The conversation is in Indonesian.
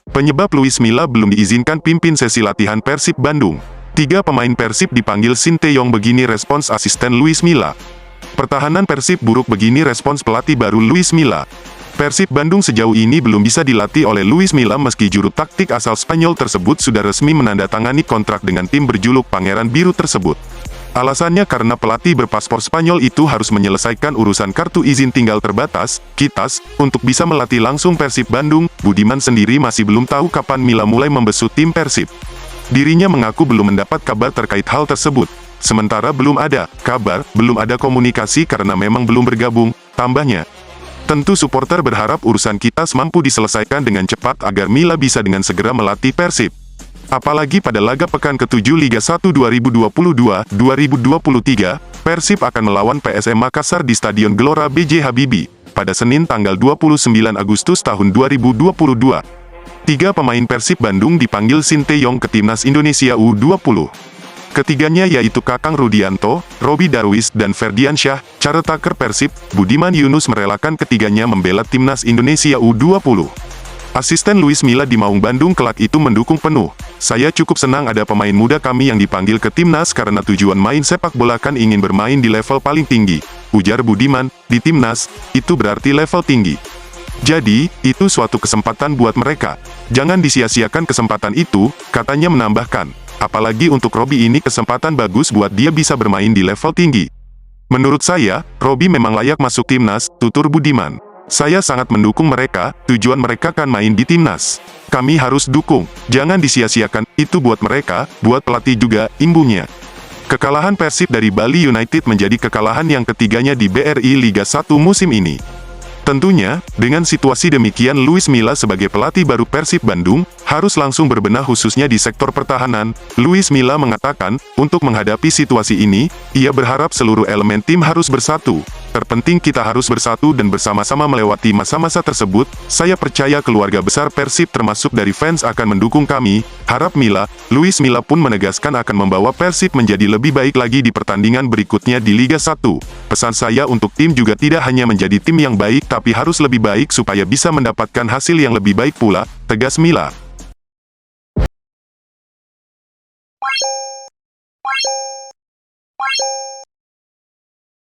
Penyebab Luis Milla belum diizinkan pimpin sesi latihan Persib Bandung. 3 pemain Persib dipanggil Sinteyong, begini respons asisten Luis Milla. Pertahanan Persib buruk, begini respons pelatih baru Luis Milla. Persib Bandung sejauh ini belum bisa dilatih oleh Luis Milla meski juru taktik asal Spanyol tersebut sudah resmi menandatangani kontrak dengan tim berjuluk Pangeran Biru tersebut. Alasannya karena pelatih berpaspor Spanyol itu harus menyelesaikan urusan kartu izin tinggal terbatas, KITAS, untuk bisa melatih langsung Persib Bandung. Budiman sendiri masih belum tahu kapan Milla mulai membesut tim Persib. Dirinya mengaku belum mendapat kabar terkait hal tersebut. Sementara belum ada kabar, belum ada komunikasi karena memang belum bergabung, tambahnya. Tentu supporter berharap urusan KITAS mampu diselesaikan dengan cepat agar Milla bisa dengan segera melatih Persib. Apalagi pada laga pekan ke-7 Liga 1 2022-2023, Persib akan melawan PSM Makassar di Stadion Gelora B.J. Habibie, pada Senin tanggal 29 Agustus tahun 2022. 3 pemain Persib Bandung dipanggil Sinteyong ke Timnas Indonesia U20. Ketiganya yaitu Kakang Rudianto, Robi Darwis, dan Ferdiansyah. Caretaker Persib, Budiman Yunus merelakan ketiganya membela Timnas Indonesia U20. Asisten Luis Milla di Maung Bandung kelak itu mendukung penuh. Saya cukup senang ada pemain muda kami yang dipanggil ke timnas karena tujuan main sepak bola kan ingin bermain di level paling tinggi. Ujar Budiman, di timnas, itu berarti level tinggi. Jadi, itu suatu kesempatan buat mereka. Jangan disia-siakan kesempatan itu, katanya menambahkan. Apalagi untuk Robi ini kesempatan bagus buat dia bisa bermain di level tinggi. Menurut saya, Robi memang layak masuk timnas, tutur Budiman. Saya sangat mendukung mereka, tujuan mereka kan main di timnas. Kami harus dukung, jangan disia-siakan, itu buat mereka, buat pelatih juga, imbungnya. Kekalahan Persib dari Bali United menjadi kekalahan yang ketiganya di BRI Liga 1 musim ini. Tentunya, dengan situasi demikian Luis Milla sebagai pelatih baru Persib Bandung, harus langsung berbenah khususnya di sektor pertahanan. Luis Milla mengatakan, untuk menghadapi situasi ini, ia berharap seluruh elemen tim harus bersatu. Terpenting kita harus bersatu dan bersama-sama melewati masa-masa tersebut. Saya percaya keluarga besar Persib termasuk dari fans akan mendukung kami, harap Milla. Luis Milla pun menegaskan akan membawa Persib menjadi lebih baik lagi di pertandingan berikutnya di Liga 1. Pesan saya untuk tim juga tidak hanya menjadi tim yang baik tapi harus lebih baik supaya bisa mendapatkan hasil yang lebih baik pula, tegas Milla.